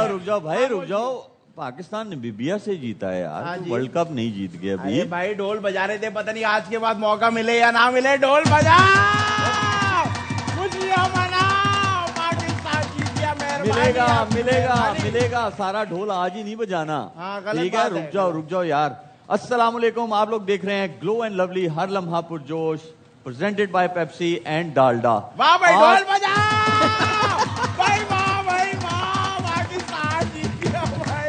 रुक जाओ भाई, रुक जाओ। पाकिस्तान नामीबिया से जीता है यार, वर्ल्ड कप नहीं जीत गया अभी। अरे भाई ढोल बजा रहे थे, पता नहीं आज के बाद मौका मिले या ना मिले, ढोल बजाओ, खुशियां मनाओ, पाकिस्तान जीत गया। मिलेगा मिलेगा मिलेगा, सारा ढोल आज ही नहीं बजाना। ठीक है, रुक जाओ यार। अस्सलाम वालेकुम, आप लोग देख रहे हैं ग्लो एंड लवली हर लम्हा पुरजोश, presented by Pepsi and Dalda. वाह भाई ढोल बजाओ भाई, वाह भाई वाह, पाकिस्तान जीत गया भाई।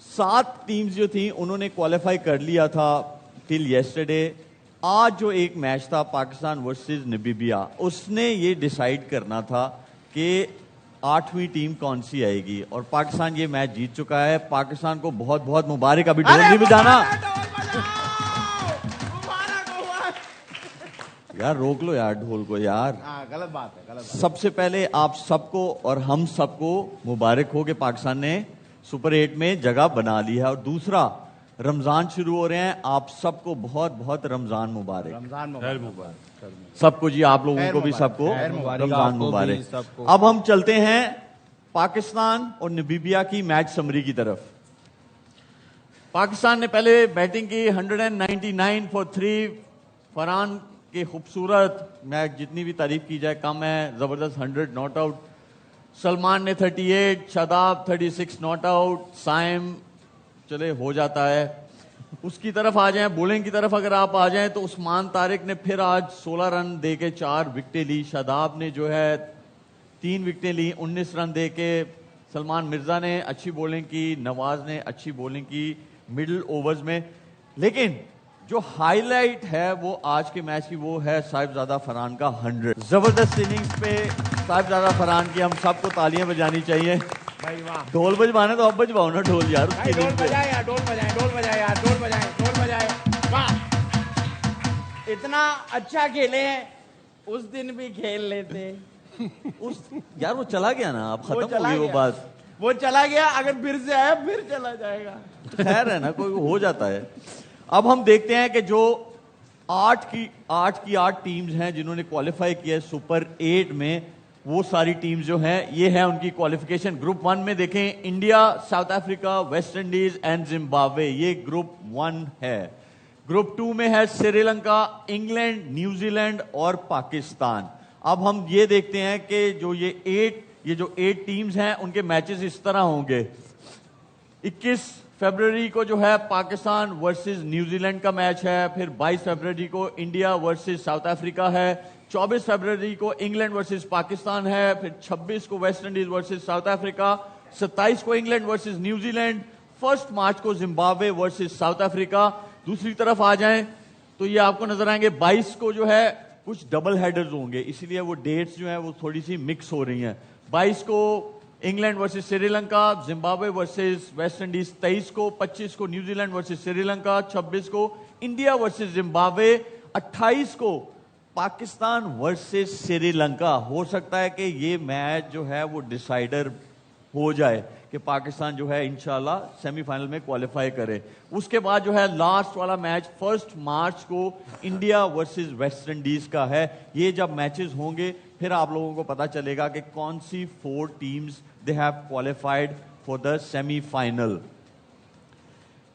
7 टीम्स जो थी उन्होंने क्वालिफाई कर लिया था टिल येस्टरडे। आज जो एक मैच था पाकिस्तान वर्सेस नामीबिया, उसने ये डिसाइड करना था कि 8वीं टीम कौन सी आएगी, और पाकिस्तान ये मैच जीत चुका है। पाकिस्तान को बहुत बहुत मुबारक। अभी ढोल नहीं बजाना यार, रोक लो यार ढोल को यार। गलत बात है, गलत बात। सबसे पहले आप सबको और हम सबको मुबारक हो कि पाकिस्तान ने सुपर 8 में जगह बना ली है। और दूसरा, रमजान शुरू हो रहे हैं, आप सबको बहुत बहुत रमजान मुबारक। रमजान मुबारक सबको जी, आप लोगों को भी सबको रमजान मुबारक। अब हम चलते हैं पाकिस्तान और नामीबिया की मैच समरी की तरफ। पाकिस्तान ने पहले बैटिंग की 199 फॉर 3। फरहान के खूबसूरत मैच, जितनी भी तारीफ की जाए कम है, जबरदस्त 100 नॉट आउट। सलमान ने 38, शादाब 36 नॉट आउट, साइम चले हो जाता है। उसकी तरफ आ जाएं, बॉलिंग की तरफ अगर आप आ जाएं तो उस्मान तारिक ने फिर आज 16 रन दे के 4 विकेटें ली। शादाब ने जो है 3 विकेटें ली, 19 रन दे के। सलमान मिर्जा ने अच्छी बॉलिंग की, नवाज ने अच्छी बॉलिंग की मिडिल ओवर्स में। लेकिन जो हाईलाइट है वो आज के मैच की, वो है साहिबजादा फरहान का 100। जबरदस्त इनिंग्स पे साहिबजादा फरहान की हम सबको तालियां बजानी चाहिए भाई। वाह, ढोल बजवाने तो अब बजवाओ ना ढोल यार। भाई ढोल बजाए यार, ढोल बजाए, ढोल बजाए यार, ढोल बजाए, ढोल बजाए। वाह, इतना अच्छा खेले हैं, उस दिन भी खेल लेते। उस यार वो चला गया ना, अब खत्म हो गई वो बात। वो चला गया, अगर फिर से आया फिर चला जाएगा। खैर है ना, कोई हो जाता है। अब हम देखते हैं कि जो 8 की 8 टीम्स हैं जिन्होंने क्वालिफाई किया है सुपर 8 में, वो सारी टीम्स जो हैं, ये है उनकी क्वालिफिकेशन। ग्रुप 1 में देखें, India, south Africa, West Indies and Zimbabwe, ये ग्रुप 1 है। ग्रुप 2 में है श्रीलंका, इंग्लैंड, न्यूजीलैंड और पाकिस्तान। अब हम ये देखते हैं कि जो ये 8 टीम्स हैं, उनके मैचेस इस तरह होंगे। 21 फरवरी को जो है पाकिस्तान वर्सेस न्यूजीलैंड का मैच है। फिर 22 फरवरी को इंडिया वर्सेस साउथ अफ्रीका है। 24 फरवरी को इंग्लैंड वर्सेस पाकिस्तान है। फिर 26 को West Indies versus south Africa. 27 को इंग्लैंड वर्सेस न्यूजीलैंड। 1 मार्च को जिम्बाब्वे वर्सेस साउथ अफ्रीका। दूसरी तरफ आ जाएं तो ये आपको नजर आएंगे 22 को जो है कुछ डबल हेडर्स होंगे, इसीलिए वो डेट्स जो है वो थोड़ी सी मिक्स हो रही हैं। 22 को England versus Sri Lanka, Zimbabwe versus West Indies. 23 को, 25 को न्यूजीलैंड वर्सेस श्रीलंका। 26 को इंडिया वर्सेस जिम्बाब्वे। 28 को पाकिस्तान वर्सेस श्रीलंका। हो सकता है कि ये मैच जो है वो डिसाइडर हो जाए कि पाकिस्तान जो है इंशाल्लाह सेमीफाइनल में क्वालिफाई करे। उसके बाद जो है लास्ट वाला मैच 1 मार्च को इंडिया वर्सेस वेस्ट इंडीज का है। ये जब मैचेस होंगे फिर आप लोगों को पता चलेगा कि कौन सी 4 teams they have qualified for the semifinal.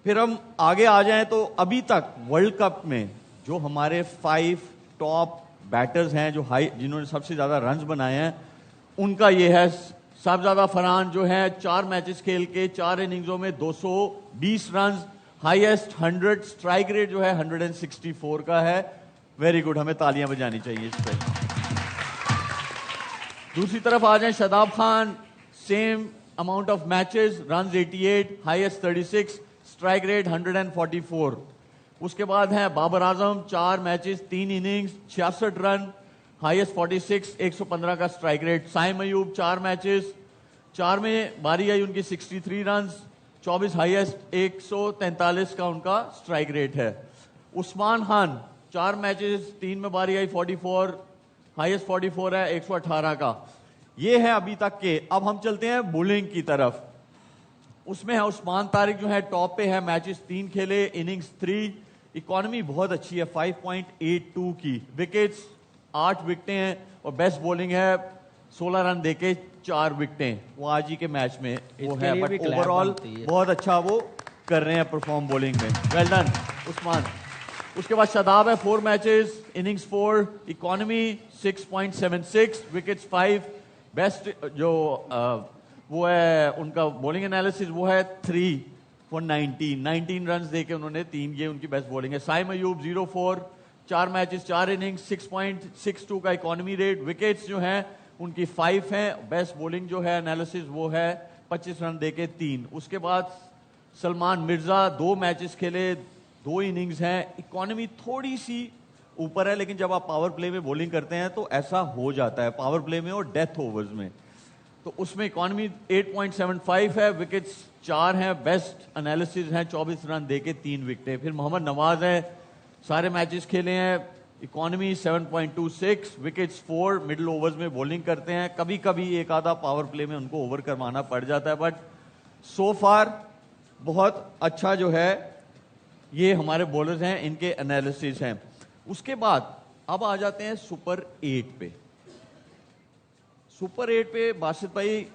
फिर हम आगे आ जाएं तो अभी तक वर्ल्ड कप में जो हमारे 5 टॉप बैटर्स हैं, जो जिन्होंने सबसे ज्यादा रन्स बनाए हैं, उनका ये है। साहिबजादा फरहान जो है 4 मैचेस खेल के 4 इनिंग्सों में 220 रन, हाईएस्ट 100, स्ट्राइक रेट जो है 164 का है। वेरी गुड, हमें तालियां बजानी चाहिए इस पे। दूसरी तरफ आ जाएं Shadab Khan, same amount of matches, run 88, highest 36, strike rate 144. उसके बाद है Babar Azam, 4 matches 3 innings 66 run, highest 46, 115 का strike rate. Saim Ayub 4 matches, 4 में बारी आई उनकी 63 रन, 24 हाईएस्ट, 143 का उनका स्ट्राइक रेट है. उस्मान खान 4 मैचेस 3 में बारी आई 44, हाईएस्ट 44 है, 118 का. ये है अभी तक के. अब हम चलते हैं बॉलिंग की तरफ. उसमें है उस्मान तारिक जो है टॉप पे है, मैचेस 3 खेले, इनिंग्स 3, इकोनॉमी बहुत अच्छी है 5.82 की, विकेट्स 8 विकेटें हैं और बेस्ट बॉलिंग है 16 रन देके 4 विकेटें. वो आज ही के मैच में वो इसके है, लिए बट भी clap ओवरऑल बनती है. बहुत अच्छा वो कर रहे हैं परफॉर्म बॉलिंग में. Well done Usman. उसके बाद शादाब है 4 matches, innings 4, economy 6.76, wickets 5, best जो वो है उनका बॉलिंग एनालिसिस वो है 3 फॉर 19 रन देके उन्होंने 3, ये उनकी बेस्ट बॉलिंग है. साइम अयूब 0-4, 4 मैचेस 4 इनिंग्स, 6.62 का इकोनॉमी रेट, विकेट्स जो हैं उनकी 5 हैं, बेस्ट बॉलिंग जो है एनालिसिस वो है 25 रन देके 3. उसके बाद सलमान मिर्जा 2 मैचेस खेले, 2 इनिंग्स हैं, इकोनॉमी थोड़ी सी ऊपर है, लेकिन जब आप पावर प्ले में बॉलिंग करते हैं तो ऐसा हो जाता है, पावर प्ले में और डेथ ओवर्स में. तो उसमें इकोनॉमी 8.75 है, विकेट्स 4 हैं, बेस्ट एनालिसिस हैं 24 रन देके 3 विकेटें. फिर मोहम्मद नवाज है, सारे मैचेस खेले हैं, इकोनॉमी 7.26, विकेट्स 4, मिडिल ओवर्स में बॉलिंग करते हैं, कभी कभी एक आधा पावर प्ले में उनको ओवर करवाना पड़ जाता है, बट सो फार बहुत अच्छा जो है ये हमारे बॉलर्स हैं, इनके एनालिसिस हैं. उसके बाद अब आ जाते हैं सुपर 8 पे. सुपर 8 पे बासित भाई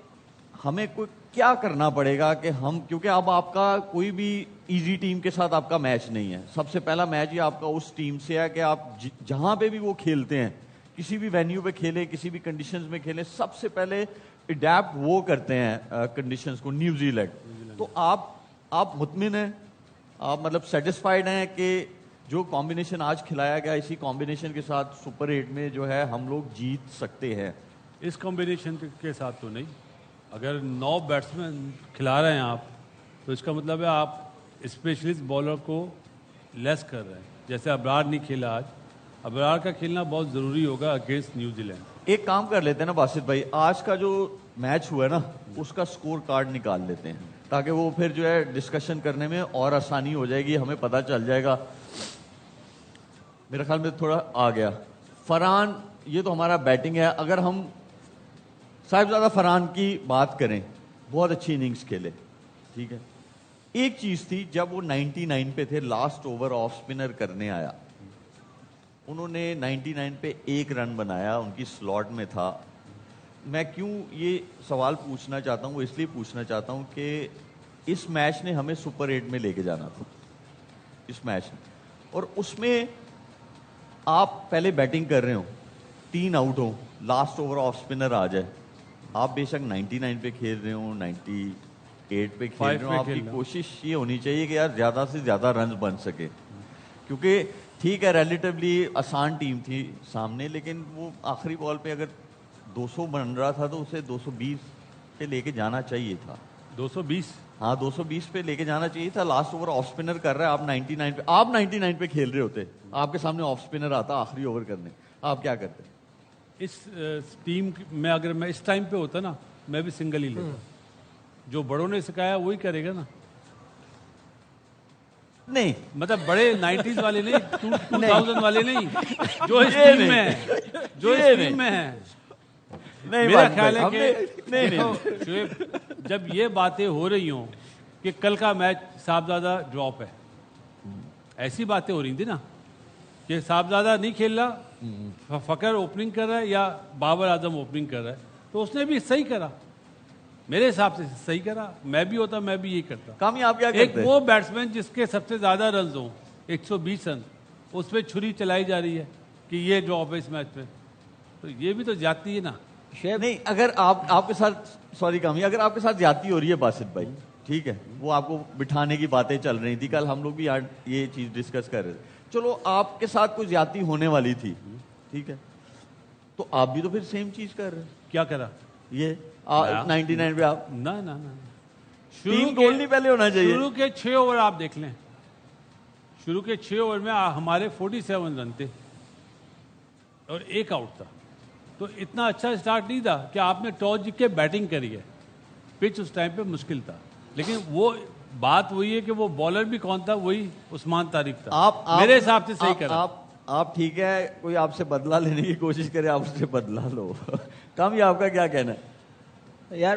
हमें कोई क्या करना पड़ेगा कि हम, क्योंकि अब आपका कोई भी इजी टीम के साथ आपका मैच नहीं है, सबसे पहला मैच ही आपका उस टीम से है कि आप जहां पे भी वो खेलते हैं, किसी भी वेन्यू पे खेले, किसी भी कंडीशंस में खेले, सबसे पहले अडेप्ट वो करते हैं कंडीशंस को, न्यूजीलैंड. तो आप मुतमिन हैं, आप मतलब सेटिस्फाइड हैं कि जो कॉम्बिनेशन आज खिलाया गया इसी कॉम्बिनेशन के साथ सुपर 8 में जो है हम लोग जीत सकते हैं? इस कॉम्बिनेशन के साथ तो नहीं. अगर 9 बैट्समैन खिला रहे हैं आप, तो इसका मतलब है आप स्पेशलिस्ट बॉलर को लेस कर रहे हैं. जैसे अबरार नहीं खेला आज, अबरार का खेलना बहुत ज़रूरी होगा अगेंस्ट न्यूजीलैंड. एक काम कर लेते हैं ना बासित भाई, आज का जो मैच हुआ है ना उसका स्कोर कार्ड निकाल लेते हैं, ताकि वो फिर जो है डिस्कशन करने में और आसानी हो जाएगी, हमें पता चल जाएगा. मेरे ख्याल में थोड़ा आ गया. फरहान, ये तो हमारा बैटिंग है. अगर हम साहिबजादा फरहान की बात करें, बहुत अच्छी इनिंग्स खेले, ठीक है. एक चीज थी, जब वो 99 पे थे, लास्ट ओवर ऑफ स्पिनर करने आया, उन्होंने 99 पे 1 रन बनाया, उनकी स्लॉट में था. मैं क्यों ये सवाल पूछना चाहता हूँ, वो इसलिए पूछना चाहता हूँ कि इस मैच ने हमें सुपर 8 में लेके जाना था, इस मैच ने. और उसमें आप पहले बैटिंग कर रहे हो, 3 आउट हो, लास्ट ओवर ऑफ स्पिनर आ जाए, आप बेशक 99 पे खेल रहे हो, 98 पे खेल रहे हो, आपकी कोशिश ये होनी चाहिए कि यार ज्यादा से ज्यादा रन बन सके, क्योंकि ठीक है रिलेटिवली आसान टीम थी सामने, लेकिन वो आखिरी बॉल पे अगर 200 बन रहा था तो उसे 220 पे लेके जाना चाहिए था. 220? हाँ 220 पे लेके जाना चाहिए था. लास्ट ओवर ऑफ स्पिनर कर रहा है, आप 99 पे खेल रहे होते, आपके सामने ऑफ स्पिनर आता आखिरी ओवर करने, आप क्या करते? इस टीम में अगर मैं इस टाइम पे होता ना, मैं भी सिंगल ही लेता. जो बड़ों ने सिखाया वही करेगा ना. नहीं मतलब बड़े 90s वाले नहीं, 2000 वाले नहीं, जो इस टीम में है, जो इस टीम में है. नहीं, मेरा ख्याल है कि नहीं, जब ये बातें हो रही हों कि कल का मैच साहबजादा ड्रॉप है, ऐसी बातें हो रही थी ना कि साहबजादा नहीं खेल रहा, फकर ओपनिंग कर रहा है या बाबर आजम ओपनिंग कर रहा है, तो उसने भी सही करा, मेरे हिसाब से सही करा. मैं भी होता मैं भी यही करता. कामी आप क्या एक करते? वो बैट्समैन जिसके सबसे ज्यादा रन हो, 120 रन, उस पर छुरी चलाई जा रही है कि ये ड्रॉप है इस मैच में, तो ये भी तो जाती है ना. नहीं, अगर आपके साथ, सॉरी कामी, अगर आपके साथ ज्यादती हो रही है बासित भाई, ठीक है, वो आपको बिठाने की बातें चल रही थी, कल हम लोग भी यार ये चीज डिस्कस कर रहे थे, चलो आपके साथ कोई ज्यादती होने वाली थी, ठीक है, तो आप भी तो फिर सेम चीज कर रहे हैं. کیا کرا یہ 99 پہ آپ نہ تین گول نہیں پہلے ہونا چاہیے. شروع کے 6 اوور آپ دیکھ لیں, شروع کے 6 اوور میں ہمارے 47 رن تھے اور 1 آؤٹ تھا. تو اتنا اچھا اسٹارٹ نہیں تھا کہ آپ نے ٹاس جیت کے بیٹنگ کری ہے. پچ اس ٹائم پہ مشکل تھا, لیکن وہ بات وہی ہے کہ وہ بالر بھی کون تھا, وہی عثمان طارق تھا. آپ میرے حساب سے صحیح کرا. آپ ٹھیک ہے, کوئی آپ سے بدلہ لینے کی کوشش کرے آپ اس سے بدلہ لو. کم آپ کا کیا کہنا ہے؟ یار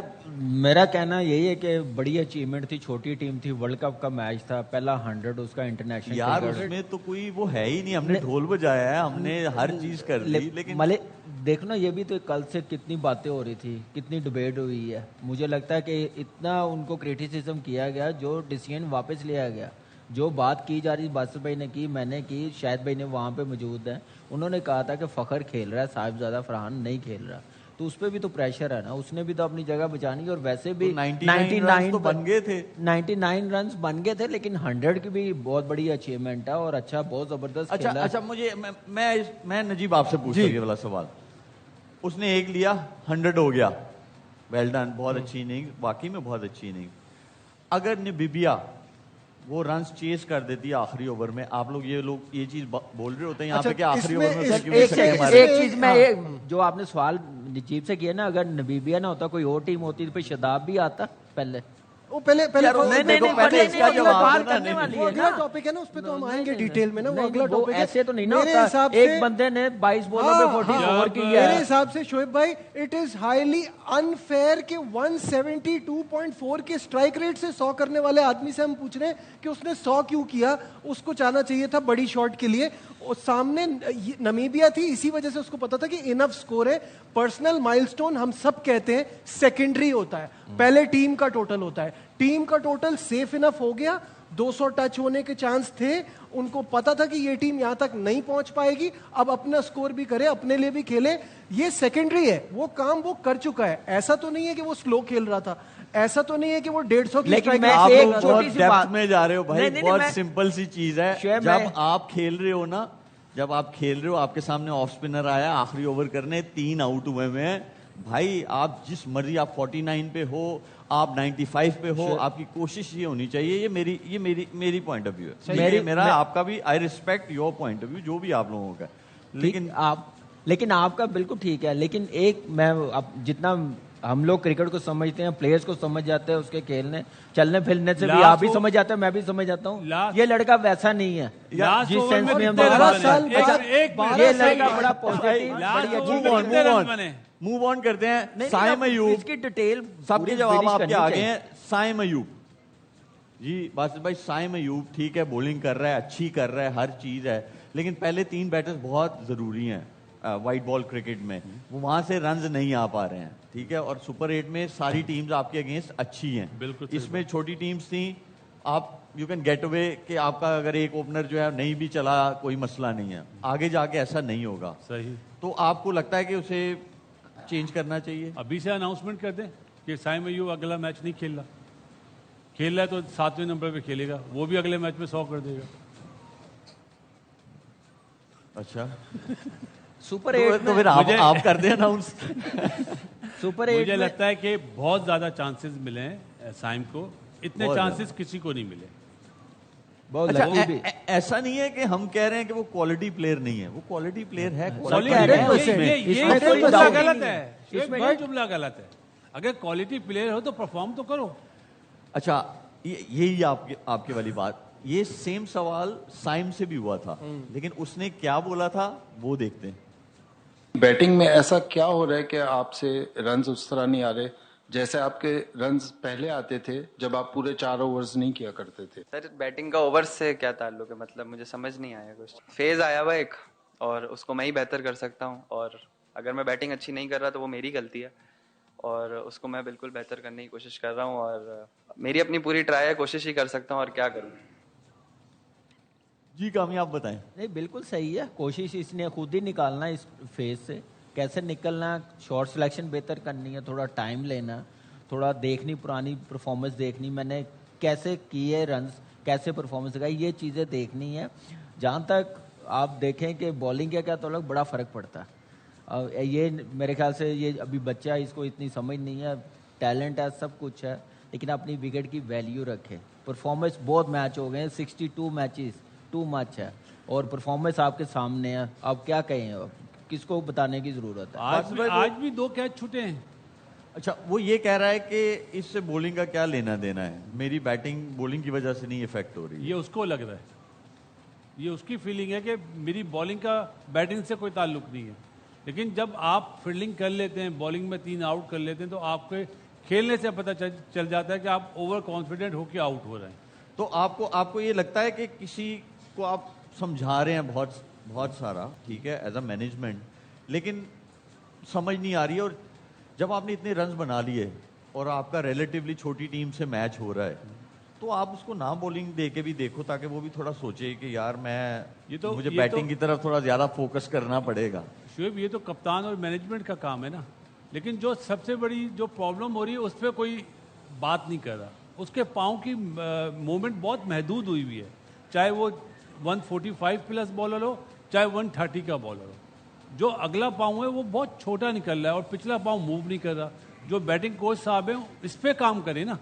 میرا کہنا یہی ہے کہ بڑی اچیومنٹ تھی, چھوٹی ٹیم تھی, ورلڈ کپ کا میچ تھا, پہلا 100 اس کا انٹرنیشنل یار اس میں تو کوئی وہ ہے ہی نہیں. ہم نے ڈھول بجایا ہے, ہم نے ہر چیز کر لی, لیکن دیکھنا یہ بھی تو کل سے کتنی باتیں ہو رہی تھی, کتنی ڈبیٹ ہوئی ہے. مجھے لگتا ہے کہ اتنا ان کو کریٹیسزم کیا گیا, جو ڈیسیژن واپس لیا گیا, جو بات کی جا رہی باسط بھائی نے کی, میں نے کی, شاہد بھائی نے وہاں پہ موجود ہیں, انہوں نے کہا تھا کہ فخر کھیل رہا ہے, صاحبزادہ فرحان نہیں کھیل رہا. تو اس پہ بھی تو پریشر ہے نا, اس نے بھی تو اپنی جگہ بچانی ہے. اور ویسے بھی 99 بن گئے تھے, 99 رنز بن گئے تھے, لیکن 100 کی بھی بہت بڑی اچیومنٹ ہے اور اچھا بہت زبردست کھیلا. اچھا مجھے میں نجیب آپ سے پوچھتا ہوں یہ والا سوال. اس نے 1 لیا, 100 ہو گیا, ویل ڈن, بہت اچھی اننگ, واقعی میں بہت اچھی اننگ. اگر نبیبیا وہ رنز چیز کر دیتی ہے آخری اوور میں, آپ لوگ یہ چیز بول رہے ہوتے ہیں یہاں پہ کہ آخری اوور میں ایک چیز میں جو آپ نے سوال نجیب سے کیا نا, اگر نبیبیا نہ ہوتا, کوئی اور ٹیم ہوتی تو پھر شاداب بھی آتا پہلے. وہ پہلے اگلا ٹاپک ہے نا, اس پہ تو ہم آئیں گے ڈیٹیل میں نا. وہ اگلا ٹاپک ہے. ایسے تو نہیں نا ہوتا, ایک بندے نے 22 بولوں پہ 40 اوور کی ہے. میرے حساب سے شعیب بھائی اٹ از ہائیلی انفیئر کہ 172.4 کے اسٹرائک ریٹ سے 100 کرنے والے آدمی سے ہم پوچھ رہے ہیں کہ اس نے 100 کیوں کیا. اس کو چاہنا چاہیے تھا بڑی شاٹ کے لیے. سامنے نمیبیا تھی, اسی وجہ سے اس کو پتا تھا کہ انف سکور ہے. پرسنل مائلسٹون ہم سب کہتے ہیں سیکنڈری ہوتا ہے, پہلے ٹیم کا ٹوٹل ہوتا ہے. ٹیم کا ٹوٹل سیف انف ہو گیا, 200 ٹچ ہونے کے چانس تھے, ان کو پتا تھا کہ یہ ٹیم یہاں تک نہیں پہنچ پائے گی, اب اپنا سکور بھی کرے, اپنے لیے بھی کھیلے. یہ سیکنڈری ہے, وہ کام وہ کر چکا ہے. ایسا تو نہیں ہے کہ وہ سلو کھیل رہا تھا, ایسا تو نہیں ہے کہ وہ 150 کی لیکن میں آپ ایک لوگ چھوٹی بہت سی ڈیپتھ بات میں جا رہے ہو بھائی. نہیں، بہت میں- سمپل سی چیز ہے, جب آپ کھیل رہے ہو نا, جب آپ کھیل رہے ہو, آپ کے سامنے آف اسپنر آیا آخری اوور کرنے, 3 آؤٹ ہوئے میں بھائی, آپ جس مرضی, آپ 49 پہ ہو, آپ 95 پہ ہو, آپ کی کوشش یہ ہونی چاہیے. یہ میری پوائنٹ آف ویو ہے, میرا آپ کا بھی. I respect your point of view, جو بھی آپ لوگوں کا, لیکن آپ کا بالکل ٹھیک ہے. لیکن ایک میں جتنا ہم لوگ کرکٹ کو سمجھتے ہیں, پلیئرز کو سمجھ جاتے ہیں, اس کے کھیلنے چلنے پھرنے سے بھی آپ بھی سمجھ جاتے ہیں, میں بھی سمجھ جاتا ہوں. یہ لڑکا ویسا نہیں ہے جس سینس میں ہم یہ لڑکا بڑا پازیٹیو. موو آن کرتے ہیں. سائم ایوب, اس کی ڈیٹیل سب کے جواب آپ کے آگے ہیں. سائم ایوب جی, باسط بھائی, سائم ایوب ٹھیک ہے, بولنگ کر رہا ہے, اچھی کر رہا ہے, ہر چیز ہے, لیکن پہلے 3 بیٹرز بہت ضروری ہیں وائٹ بال کرکٹ میں. وہاں سے رنز نہیں آ پا رہے ہیں, ٹھیک ہے. اور سپر 8 میں ساری ٹیمز آپ کے اگینسٹ اچھی ہیں. اس میں چھوٹی ٹیمز تھیں, آپ یو کین گیٹ اوے کہ آپ کا اگر ایک اوپنر جو ہے نہیں بھی چلا, کوئی مسئلہ نہیں ہے. آگے جا کے ایسا نہیں ہوگا. صحیح. تو آپ کو لگتا ہے کہ اسے چینج کرنا چاہیے؟ ابھی سے اناؤنسمنٹ کر دیں کہ سائم ایوب اگلا میچ نہیں کھیل رہا ہے تو 7ویں نمبر پہ کھیلے گا, وہ بھی اگلے میچ میں 100 کر دے گا. اچھا, سپر 8 تو پھر آپ کر دیں اناؤنس. سپر 8 مجھے لگتا ہے کہ بہت زیادہ چانسز ملے ہیں سائم کو, اتنے چانسز کسی کو نہیں ملے. ایسا نہیں ہے کہ ہم کہہ رہے ہیں کہ وہ کوالٹی پلیئر نہیں ہے, وہ کوالٹی پلیئر ہے. یہ جملہ غلط ہے. اگر کوالٹی پلیئر ہو تو پرفارم تو کرو. اچھا, یہی آپ کے والی بات. یہ سیم سوال سائم سے بھی ہوا تھا, لیکن اس نے کیا بولا تھا وہ دیکھتے ہیں. بیٹنگ میں ایسا کیا ہو رہا ہے کہ آپ سے رنز اس طرح نہیں آ رہے جیسے آپ کے رنز پہلے آتے تھے جب آپ پورے 4 اوورز نہیں کیا کرتے تھے؟ سر بیٹنگ کا اوور سے کیا تعلق ہے, مطلب مجھے سمجھ نہیں آیا کچھ. فیز آیا ہوا ایک, اور اس کو میں ہی بہتر کر سکتا ہوں, اور اگر میں بیٹنگ اچھی نہیں کر رہا تو وہ میری غلطی ہے, اور اس کو میں بالکل بہتر کرنے کی کوشش کر رہا ہوں, اور میری اپنی پوری ٹرائی ہے, کوشش ہی کر سکتا ہوں, اور کیا کروں. جی کامیاب بتائیں. نہیں بالکل صحیح ہے, کوشش اس نے خود ہی نکالنا اس فیز سے, کیسے نکلنا, شارٹ سلیکشن بہتر کرنی ہے, تھوڑا ٹائم لینا, تھوڑا دیکھنی, پرانی پرفارمنس دیکھنی, میں نے کیسے کیے رنز, کیسے پرفارمنس دکھائی, یہ چیزیں دیکھنی ہے. جہاں تک آپ دیکھیں کہ بالنگ کا کیا تعلق, بڑا فرق پڑتا ہے. یہ میرے خیال سے یہ ابھی بچہ ہے, اس کو اتنی سمجھ نہیں ہے, ٹیلنٹ ہے, سب کچھ ہے, لیکن اپنی وکٹ کی ویلیو رکھے. پرفارمنس بہت میچ ہو گئے ہیں, 62 میچز, ٹو مچ ہے, اور پرفارمنس آپ کے سامنے ہے. آپ کیا کہیں, کس کو بتانے کی ضرورت ہے؟ آج بھی 2 کیچ چھوٹے ہیں. اچھا, وہ یہ کہہ رہا ہے کہ اس سے بولنگ کا کیا لینا دینا ہے, میری بیٹنگ بولنگ کی وجہ سے نہیں افیکٹ ہو رہی. یہ اس کو لگ رہا ہے, یہ اس کی فیلنگ ہے کہ میری بالنگ کا بیٹنگ سے کوئی تعلق نہیں ہے. لیکن جب آپ فیلڈنگ کر لیتے ہیں, بالنگ میں 3 آؤٹ کر لیتے ہیں, تو آپ کے کھیلنے سے پتہ چل جاتا ہے کہ آپ اوور کانفیڈنٹ ہو کے آؤٹ ہو رہے ہیں. تو آپ کو یہ لگتا ہے کہ کسی کو آپ سمجھا رہے ہیں بہت سارا, ٹھیک ہے, ایز اے مینجمنٹ, لیکن سمجھ نہیں آ رہی ہے, اور جب آپ نے اتنے رنز بنا لیے اور آپ کا ریلیٹیولی چھوٹی ٹیم سے میچ ہو رہا ہے, تو آپ اس کو نہ بولنگ دے کے بھی دیکھو, تاکہ وہ بھی تھوڑا سوچے کہ یار مجھے بیٹنگ کی طرف تھوڑا زیادہ فوکس کرنا پڑے گا. شعیب, یہ تو کپتان اور مینجمنٹ کا کام ہے نا. لیکن جو سب سے بڑی جو پرابلم ہو رہی ہے اس پہ کوئی بات نہیں کر رہا. اس کے پاؤں کی موومنٹ بہت محدود ہوئی ہوئی ہے, چاہے وہ 145 پلس بالر ہو, چاہے 130 کا بالر ہو. جو اگلا پاؤں ہے وہ بہت چھوٹا نکل رہا ہے, اور پچھلا پاؤں موو نہیں کر رہا. جو بیٹنگ کوچ صاحب ہیں اس پہ کام کریں نا.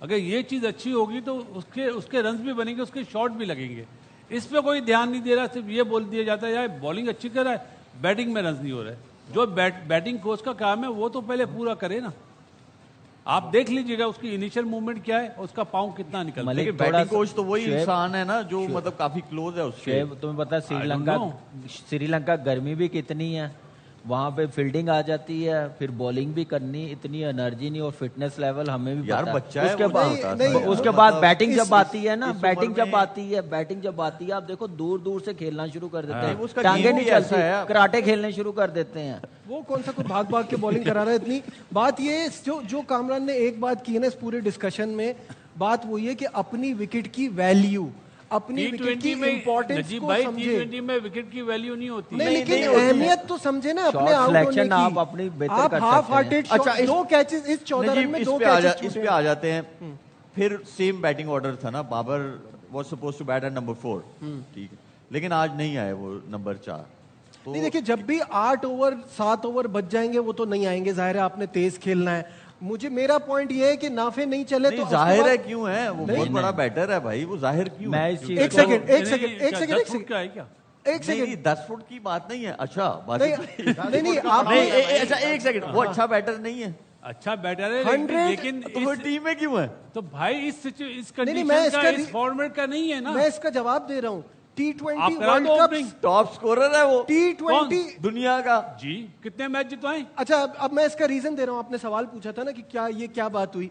اگر یہ چیز اچھی ہوگی تو اس کے رنز بھی بنیں گے, اس کے شاٹ بھی لگیں گے. اس پہ کوئی دھیان نہیں دے رہا, صرف یہ بول دیا جاتا ہے یار بالنگ اچھی کر رہا ہے, بیٹنگ میں رنز نہیں ہو رہے. جو بیٹنگ کوچ کا کام ہے وہ تو پہلے پورا کرے نا. آپ دیکھ لیجیے گا اس کی انیشل موومنٹ کیا ہے, اس کا پاؤں کتنا نکلتا ہے. لیکن بیٹنگ کوچ تو وہی انسان ہے نا جو مطلب کافی کلوز ہے اس سے. تمہیں پتا سری لنکا گرمی بھی کتنی ہے, وہاں پہ فیلڈنگ آ جاتی ہے, پھر بولنگ بھی کرنی, اتنی انرجی نہیں, اور فٹنس لیول ہمیں بھی یار پتا بچہ ہے. اس کے بعد بیٹنگ جب آتی ہے نا, بیٹنگ جب آتی ہے آپ دیکھو دور دور سے کھیلنا شروع کر دیتے ہیں, ٹانگیں نہیں چلتی, کراٹے کھیلنے شروع کر دیتے ہیں. وہ کون سا کوئی بھاگ کے بالنگ کرا رہا ہے. اتنی بات یہ جو کامران نے ایک بات کی ہے نا اس پورے ڈسکشن میں, بات وہ یہ کہ اپنی وکٹ کی ویلیو, اپنی وکٹ کی امپورٹنس کو سمجھے. T20 میں وکٹ کی ویلیو نہیں ہوتی. نہیں, لیکن اہمیت تو سمجھے نا اپنے آؤٹ ہونے کی. آپ اپنی بہتر کر ہاف سکتے ہیں. ہارٹڈ 2 کیچز اس 14 رن میں 2 کیچز اس پہ آ جاتے ہیں. پھر سیم بیٹنگ آرڈر تھا نا, Babar was suppose to bat at number 4, ٹھیک ہے, لیکن آج نہیں آئے وہ نمبر 4. نہیں دیکھیے, جب بھی 8 اوور 7 اوور بچ جائیں گے وہ تو نہیں آئیں گے, ظاہر ہے آپ نے تیز کھیلنا ہے. میرا پوائنٹ یہ ہے کہ نافے نہیں چلے تو ظاہر ہے کیوں ہے, وہ بہت بڑا بیٹر ہے بھائی, وہ ظاہر کیوں ہے. ایک سیکنڈ 10 فٹ کی بات نہیں ہے. اچھا بات نہیں, آپ ایک سیکنڈ, وہ اچھا بیٹر نہیں ہے, اچھا بیٹر ہے, لیکن وہ ٹیم میں کیوں ہے؟ تو بھائی اس کنڈیشن کا, اس فارمیٹ کا نہیں ہے نا. میں اس کا جواب دے رہا ہوں. T20 world cup top scorer ہے وہ T20 دنیا کا. جی, کتنے میچ جتوائے. اچھا, اب میں اس کا ریزن دے رہا ہوں. آپ نے سوال پوچھا تھا نا کہ کیا بات ہوئی.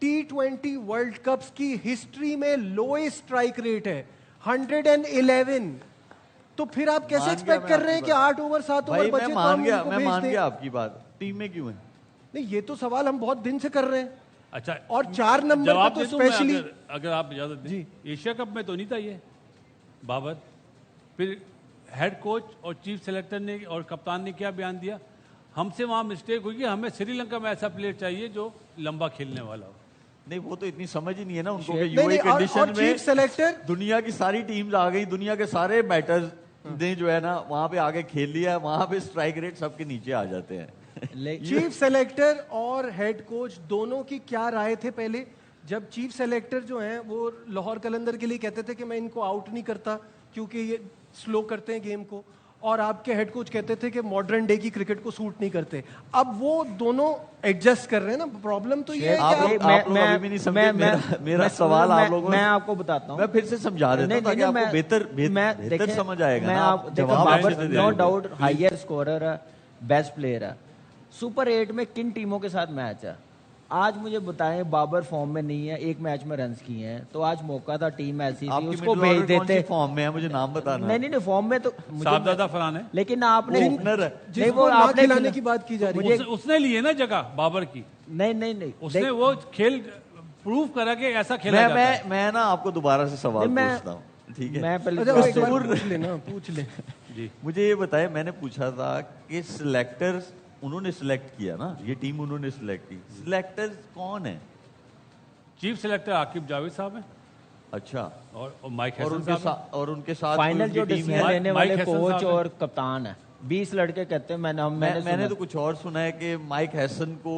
T20 ورلڈ کپس کی ہسٹری میں لوئسٹ اسٹرائک ریٹ ہے 111. تو پھر آپ کیسے ایکسپیکٹ کر رہے ہیں کہ 8 اوور 7 اوور بچے تو ہم ان کو بھیج دیں. میں مان گیا آپ کی بات, ٹیم میں کیوں ہے. نہیں, یہ تو سوال ہم بہت دن سے کر رہے ہیں. اچھا, اور 4 نمبر کا تو اسپیشلی, اگر آپ اجازت دیں, ایشیا کپ میں تو نہیں تھا یہ بابر. پھر ہیڈ کوچ اور چیف سلیکٹر نے اور کپتان نے کیا بیان دیا, ہم سے وہاں مسٹیک ہوئی کہ ہمیں سری لنکا میں ایسا پلیئر چاہیے جو لمبا کھیلنے والا ہو. نہیں, وہ تو اتنی سمجھ ہی نہیں ہے نا ان کو کہ یو اے کنڈیشن میں دنیا کی ساری ٹیمز آ گئی, دنیا کے سارے بیٹرز نے جو ہے نا وہاں پہ آگے کھیل لیا, وہاں پہ اسٹرائک ریٹ سب کے نیچے آ جاتے ہیں. چیف سلیکٹر اور ہیڈ کوچ دونوں کی کیا رائے تھے پہلے, جب چیف سلیکٹر جو ہیں وہ لاہور قلندر کے لیے کہتے تھے کہ میں ان کو آؤٹ نہیں کرتا کیونکہ یہ سلو کرتے ہیں گیم کو, اور آپ کے ہیڈ کوچ کہتے تھے کہ ماڈرن ڈے کی کرکٹ کو سوٹ نہیں کرتے. اب وہ دونوں ایڈجسٹ کر رہے ہیں نا. پرابلم تو یہ ہے کہ آپ لوگ ابھی بھی نہیں سمجھے میرا سوال. آپ لوگوں میں آپ کو بتاتا ہوں, میں پھر سے سمجھا دیتا ہوں تاکہ آپ کو بہتر سمجھ آئے گا. نو ڈاؤٹ ہائر اسکورر ہے, بیسٹ پلیئر ہے. سپر 8 میں کن ٹیموں کے ساتھ میچ ہے آج مجھے بتائیں. بابر فارم میں نہیں ہے, ایک میچ میں رنز کیے ہیں, تو آج موقع تھا, ٹیم ایسی تھی, اس کو بھیج دیتے. فارم میں ہے مجھے نام بتانا. نہیں فارم میں تو صاحبزادہ فرحان ہے, لیکن آپ نے جس کو نہ کھلانے کی بات کی جا رہی ہے, اس نے لی ہے نا جگہ بابر کی. نہیں اس نے وہ کھیل پروف کرا کہ ایسا کھیلا جاتا ہے. میں نا آپ کو دوبارہ سے سوال پوچھتا ہوں, ٹھیک ہے. میں پہلے پوچھ لیں. جی, مجھے یہ بتائیں, میں نے پوچھا تھا کہ سلیکٹرز انہوں نے سلیکٹ کیا نا, یہ ٹیم انہوں نے سلیکٹ کی, سلیکٹرز کون ہیں؟ چیف سلیکٹر عاقب جاوید صاحب ہیں. اچھا, اور مائک ہیسن صاحب, اور ان کے ساتھ فائنل جو ڈیسیژن لینے والے کوچ اور کپتان ہے. 20 لڑکے کہتے ہیں میں نے تو کچھ اور سنا ہے کہ مائک ہیسن کو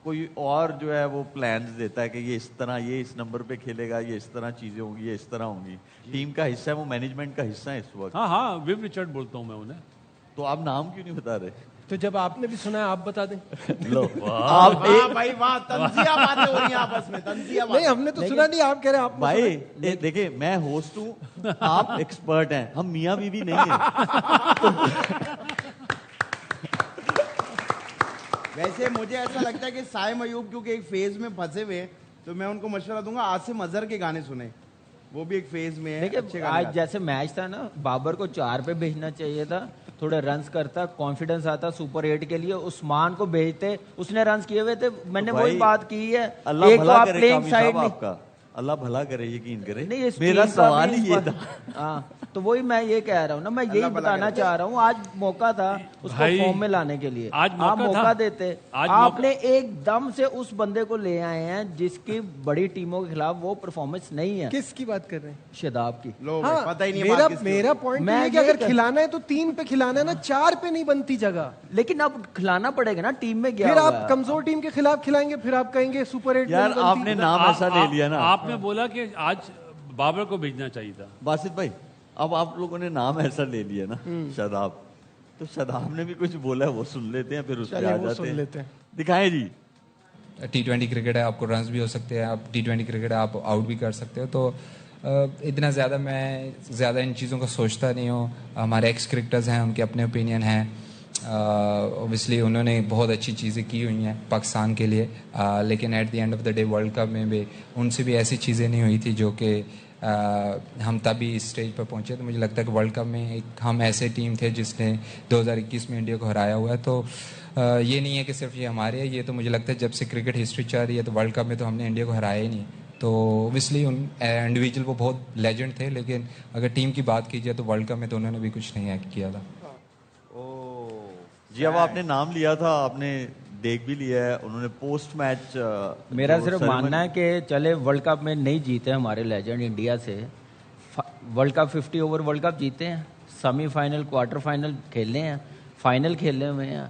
کوئی اور جو ہے وہ پلانز دیتا ہے کہ یہ اس طرح، یہ اس نمبر پہ کھیلے گا، یہ اس طرح چیزیں ہوں گی، یہ اس طرح ہوں گی. ٹیم کا حصہ ہے، وہ مینجمنٹ کا حصہ ہے اس وقت. ہاں ہاں، ویو رچرڈ بولتا ہوں میں انہیں. تو آپ نام کیوں نہیں بتا رہے؟ تو جب آپ نے بھی سنا ہے آپ بتا دیں. آپ واہ بھائی واہ، تنزیہ باتیں ہو رہی ہیں آپس میں، تنزیہ نہیں ہم نے تو سنا نہیں، آپ کہہ رہے ہیں آپ. بھائی دیکھیں، میں ہوسٹ ہوں، آپ ایکسپرٹ ہیں، ہم میاں بیوی نہیں ہیں. ویسے مجھے ایسا لگتا ہے کہ سائم ایوب کیونکہ ایک فیز میں پھنسے ہوئے، تو میں ان کو مشورہ دوں گا عاصم اظہر کے گانے سنیں، وہ بھی ایک فیز میں ہے. دیکھیں آج جیسے میچ تھا نا، بابر کو 4 پہ بھیجنا چاہیے تھا، تھوڑے رنز کرتا، کانفیڈنس آتا سپر 8 کے لیے. عثمان کو بھیجتے، اس نے رنز کیے ہوئے تھے. میں نے وہی بات کی ہے، اللہ ایک تو بھلا آپ کرے پلینگ کامی سائڈ صاحب نہیں. آپ کا، اللہ بھلا کرے، یقین کرے. نہیں، میرا سوال ہی یہ تھا. ہاں تو وہی میں یہ کہہ رہا ہوں نا، میں یہی بتانا چاہ رہا ہوں. آج موقع تھا اس کو فارم میں لانے کے لیے، آج آپ موقع تھا. دیتے. آج آپ نے ایک دم سے اس بندے کو لے آئے ہیں جس کی بڑی ٹیموں کے خلاف وہ پرفارمنس نہیں ہے. کس کی بات کر رہے ہیں؟ شاداب کی. لو ہاں پتہ ہی نہیں بات کس کی. میرا پوائنٹ یہ ہے کہ اگر کھلانا ہے تو 3 پہ کھلانا ہے نا، 4 پہ نہیں بنتی جگہ. لیکن اب کھلانا پڑے گا نا، ٹیم میں گیا پھر ہوا آپ ہے. کمزور ٹیم کے خلاف کھلائیں گے، پھر آپ کہیں گے سپر 8 یار آپ نے نام ایسا لے لیا نا. آپ نے بولا کہ آج بابر کو بھیجنا چاہیے تھا. باسط بھائی، اب آپ لوگوں نے نام ایسا لے لیا نا شاداب، تو شاداب نے بھی کچھ بولا ہے، وہ سن لیتے ہیں، پھر اس پہ آ جاتے ہیں. دکھائیں جی. T20 کرکٹ ہے، آپ کو رنز بھی ہو سکتے ہیں، آپ T20 کرکٹ ہے آپ آؤٹ بھی کر سکتے ہو. تو اتنا زیادہ میں ان چیزوں کو سوچتا نہیں ہوں. ہمارے ایکس کرکٹرز ہیں، ان کے اپنے اوپینین ہیں. اوبیسلی انہوں نے بہت اچھی چیزیں کی ہوئی ہیں پاکستان کے لیے، لیکن at the end of the day World Cup میں بھی ان سے بھی ایسی چیزیں نہیں ہوئی تھی جو کہ ہم تبھی اس اسٹیج پر پہنچے. تو مجھے لگتا ہے کہ ورلڈ کپ میں ہم ایسے ٹیم تھے جس نے 2021 میں انڈیا کو ہرایا ہوا ہے. تو یہ نہیں ہے کہ صرف یہ ہمارے ہے، یہ تو مجھے لگتا ہے جب سے کرکٹ ہسٹری چل رہی ہے تو ورلڈ کپ میں تو ہم نے انڈیا کو ہرایا ہی نہیں. تو اوبیسلی ان انڈیویجول وہ بہت لیجنڈ تھے، لیکن اگر ٹیم کی بات کی جائے تو ورلڈ کپ میں تو انہوں نے بھی کچھ نہیں کیا تھا. جی اب آپ نے نام لیا تھا، آپ نے دیکھ بھی لیا ہے، انہوں نے پوسٹ میچ. میرا صرف ماننا ہے کہ چلے ورلڈ کپ میں نہیں جیتے ہمارے لیجنڈ انڈیا سے، world cup 50 over world cup جیتے ہیں، سیمی فائنل کوارٹر فائنل کھیلے ہیں، فائنل کھیلے ہوئے ہیں،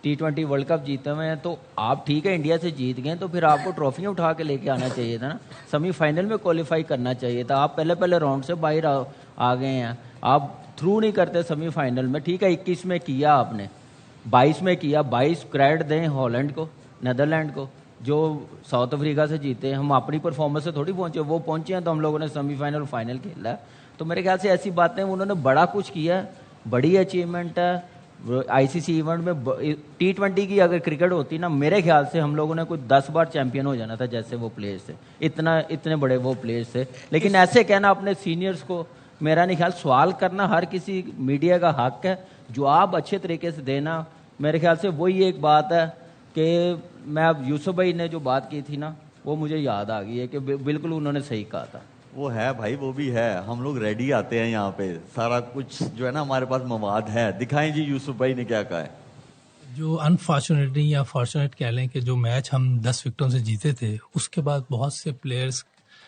T20 ورلڈ کپ جیتے ہوئے ہیں. تو آپ ٹھیک ہے انڈیا سے جیت گئے تو پھر آپ کو ٹرافیاں اٹھا کے لے کے آنا چاہیے تھا نا، سیمی فائنل میں کوالیفائی کرنا چاہیے تھا. آپ پہلے راؤنڈ سے باہر آ گئے ہیں، آپ تھرو نہیں کرتے سیمی فائنل میں. ٹھیک ہے 21 میں کیا آپ نے، 22 میں کیا، 22 کریڈٹ دیں ہالینڈ کو، نیدرلینڈ کو جو ساؤتھ افریقہ سے جیتے. ہم اپنی پرفارمنس سے تھوڑی پہنچے، وہ پہنچے ہیں تو ہم لوگوں نے سیمی فائنل فائنل کھیلا ہے. تو میرے خیال سے ایسی باتیں، انہوں نے بڑا کچھ کیا ہے، بڑی اچیومنٹ ہے. ICC ایونٹ میں T20 کی اگر کرکٹ ہوتی نا، میرے خیال سے ہم لوگوں نے کوئی 10 بار چیمپئن ہو جانا تھا جیسے وہ پلیئرز تھے، اتنے بڑے وہ پلیئرز تھے. لیکن ایسے کہنا اپنے سینئرز کو، میرا نہیں خیال. سوال کرنا ہر کسی میڈیا کا حق ہے، جواب اچھے طریقے سے دینا. میرے خیال سے وہی ایک بات ہے کہ میں اب یوسف بھائی نے جو بات کی تھی نا، وہ مجھے یاد آ گئی ہے کہ بالکل انہوں نے صحیح کہا تھا. وہ ہے بھائی، وہ بھی ہے. ہم لوگ ریڈی آتے ہیں یہاں پہ، سارا کچھ جو ہے نا ہمارے پاس مواد ہے. دکھائیں جی یوسف بھائی نے کیا کہا ہے. جو انفارچونیٹلی یا فارچونیٹ کہہ لیں کہ جو میچ ہم 10 وکٹوں سے جیتے تھے، اس کے بعد بہت سے پلیئرز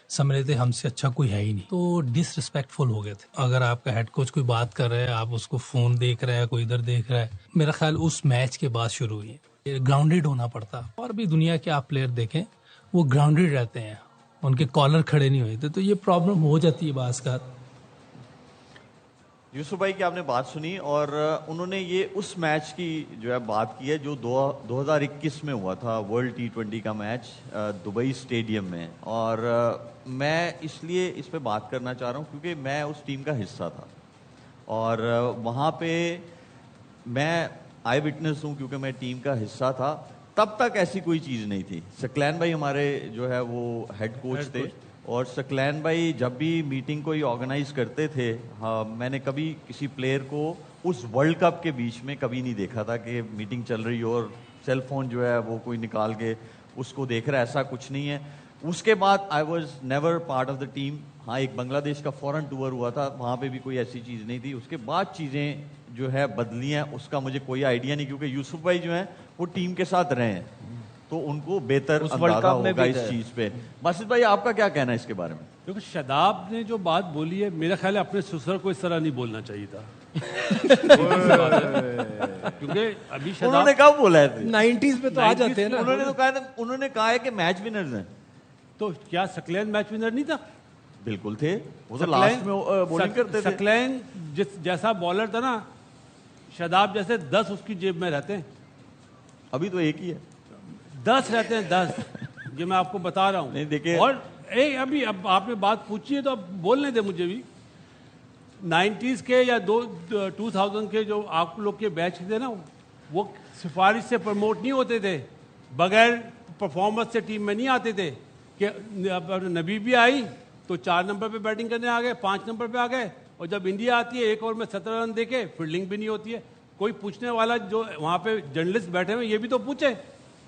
سمجھ رہے تھے ہم سے اچھا کوئی ہے ہی نہیں، تو ڈس ریسپیکٹفل ہو گئے تھے. اگر آپ کا ہیڈ کوچ کوئی بات کر رہا ہے، آپ اس کو فون دیکھ رہے ہیں، کوئی ادھر دیکھ رہا ہے، میرا خیال اس میچ کے بعد شروع ہوئی ہے. گراؤنڈیڈ ہونا پڑتا. اور بھی دنیا کے آپ پلیئر دیکھیں وہ گراؤنڈیڈ رہتے ہیں، ان کے کالر کھڑے نہیں ہوئے تھے، تو یہ پرابلم ہو جاتی ہے بعض کا. یوسف بھائی کی آپ نے بات سنی، اور انہوں نے یہ اس میچ کی جو ہے بات کی ہے جو 2021 میں ہوا تھا، ورلڈ T20 کا میچ دبئی اسٹیڈیم میں. اور میں اس لیے اس پہ بات کرنا چاہ رہا ہوں کیونکہ میں اس ٹیم کا حصہ تھا، اور وہاں پہ میں آئی وٹنس ہوں کیونکہ میں ٹیم کا حصہ تھا. تب تک ایسی کوئی چیز نہیں تھی. سکلین بھائی ہمارے جو ہے وہ ہیڈ کوچ تھے، اور سکلین بھائی جب بھی میٹنگ کوئی آرگنائز کرتے تھے، ہاں میں نے کبھی کسی پلیئر کو اس ورلڈ کپ کے بیچ میں کبھی نہیں دیکھا تھا کہ میٹنگ چل رہی ہو اور سیل فون جو ہے وہ کوئی نکال کے اس کو دیکھ رہا ہے. ایسا کچھ نہیں ہے. اس کے بعد I was never part of the team. ہاں ایک بنگلہ دیش کا فورن ٹور ہوا تھا، وہاں پہ بھی کوئی ایسی چیز نہیں تھی. اس کے بعد چیزیں جو ہے بدلی ہیں، اس کا مجھے کوئی آئیڈیا نہیں، کیونکہ یوسف بھائی جو ہیں وہ ٹیم کے ساتھ رہے ہیں تو ان کو بہتر اندازہ ہوگا اس چیز پہ. باسط بھائی آپ کا کیا کہنا ہے اس کے بارے میں؟ کیونکہ شاداب نے جو بات بولی ہے، میرا خیال ہے اپنے سسر کو اس طرح نہیں بولنا چاہیے تھا. क्योंकि अभी उन्होंने शदाब कब बोला है? 90s में तो आ जाते हैं ना। उन्होंने कहा है कि मैच विनर्स हैं। तो क्या सकलैन मैच विनर नहीं था? बिल्कुल थे, वो तो लास्ट में बॉलिंग करते थे। सकलैन जैसा बॉलर था ना, शदाब जैसे 10 उसकी जेब में रहते हैं। अभी तो एक ही है। 10 रहते हैं, 10। ये मैं आपको बता रहा हूँ। नहीं, देखिए- और अभी अब आपने बात पूछी है तो अब बोलने दे मुझे भी। 90s के या 2000 के जो आप लोग के बैच थे ना, वो सिफारिश से प्रमोट नहीं होते थे, बगैर परफॉर्मेंस से टीम में नहीं आते थे। कि नबी भी आई तो 4 नंबर पे बैटिंग करने आ गए, 5 नंबर पे आ गए, और जब इंडिया आती है 1 ओवर में 17 रन देके फील्डिंग भी नहीं होती है। कोई पूछने वाला जो वहाँ पे जर्नलिस्ट बैठे हुए ये भी तो पूछे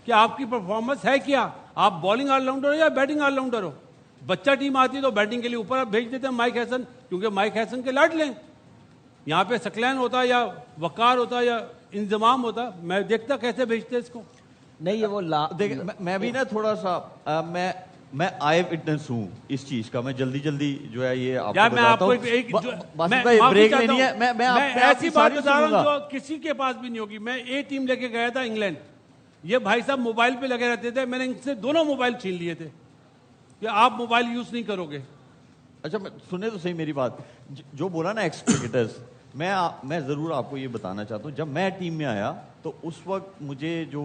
कि आपकी परफॉर्मेंस है क्या, आप बॉलिंग ऑलराउंडर हो या बैटिंग ऑलराउंडर हो। बच्चा टीम आती है तो बैटिंग के लिए ऊपर आप भेज देते हैं माइक हैसन, क्योंकि माइक हैसन के लाड लें। यहाँ पे सकलैन होता या वकार होता या इंजमाम होता, मैं देखता कैसे भेजते इसको। नहीं, ये वो देखिए मैं भी ना थोड़ा सा मैं आई विटनेस हूँ इस चीज का। मैं जल्दी जो है ये आपको यार मैं बताता आपको हूँ। एक बासित मैं भाई माफी ब्रेक चाहता लेनी है। हूं। मैं ऐसी आपकी बात सारी बता रहा हूँ सुनूंगा। जो किसी के पास भी नहीं होगी। मैं ए टीम लेके गया था इंग्लैंड, ये भाई साहब मोबाइल पे लगे रहते थे, मैंने इनसे दोनों मोबाइल छीन लिए थे कि आप मोबाइल यूज नहीं करोगे। अच्छा सुने तो सही मेरी बात। जो बोला ना एक्स क्रिकेटर्स, मैं जरूर आपको ये बताना चाहता हूँ, जब मैं टीम में आया तो उस वक्त मुझे जो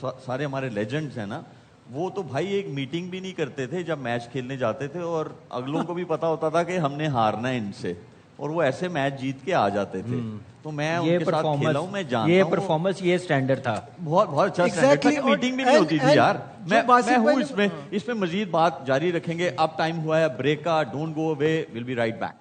सारे हमारे लेजेंड्स हैं ना, वो तो भाई एक मीटिंग भी नहीं करते थे जब मैच खेलने जाते थे, और अगलों को भी पता होता था कि हमने हारना है इनसे, और वो ऐसे मैच जीत के आ जाते थे। तो मैं ये उनके साथ खेला हूँ, मैं जानता ये हूँ। परफॉर्मेंस, ये स्टैंडर्ड था। बहुत अच्छा Exactly, स्टैंडर्ड था, मीटिंग भी और- नहीं होती थी and यार। जो मैं बासित हूँ भाई ने- इसमें मजीद बात जारी रखेंगे। अब टाइम हुआ है ब्रेक का। Don't go away, will be right back.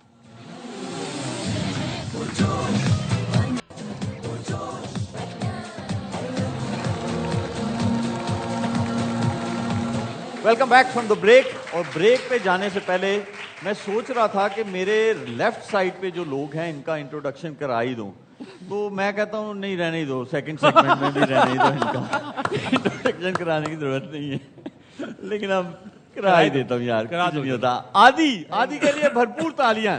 Welcome back from the break. और ब्रेक पे जाने से पहले मैं सोच रहा था कि मेरे लेफ्ट साइड पे जो लोग हैं इनका इंट्रोडक्शन करा ही दूं, तो मैं कहता हूँ नहीं, रहने ही दो, सेकंड सेगमेंट में भी रहने ही दो इनका। इंट्रोडक्शन कराने की जरूरत नहीं है, लेकिन अब करा ही देता हूँ यार, करा कुछ दो। नहीं होता। आदि के लिए भरपूर तालियां।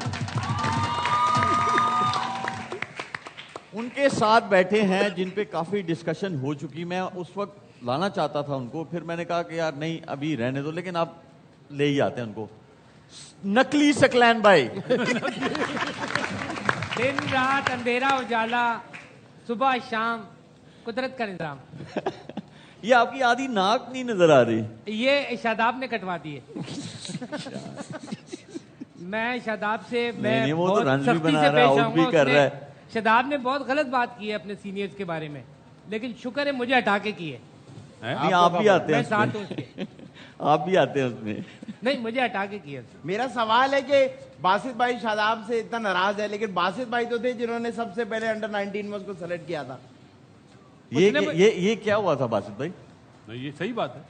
उनके साथ बैठे हैं जिन पे काफी डिस्कशन हो चुकी। मैं उस वक्त लाना चाहता था उनको, फिर मैंने कहा कि यार नहीं अभी रहने दो, लेकिन आप ले ही आते हैं उनको। नकली सकलैन भाई। दिन रात अंधेरा उजाला, सुबह शाम, कुदरत का निजाम। ये आपकी आधी नाक नहीं नजर आ रही। ये शादाब ने कटवा दी है। मैं शादाब से नहीं, वो तो बहुत रन भी सख्ती बना से रहा है, पेश आउट भी आऊंगा। कर रहा है। उसने- शादाब ने बहुत गलत बात की है अपने सीनियर्स के बारे में, लेकिन शुक्र है मुझे हटा के की है। नहीं, आप भी आते हैं मैं साथ हूं उसमें। उसके। आप भी आते हैं उसमें। नहीं, मुझे हटा के की है। मेरा सवाल है कि बासित भाई शादाब से इतना नाराज है, लेकिन बासित भाई तो थे जिन्होंने सबसे पहले अंडर 19 में उसको सेलेक्ट किया था। ये क्या हुआ था बासित भाई? नहीं, ये सही बात है।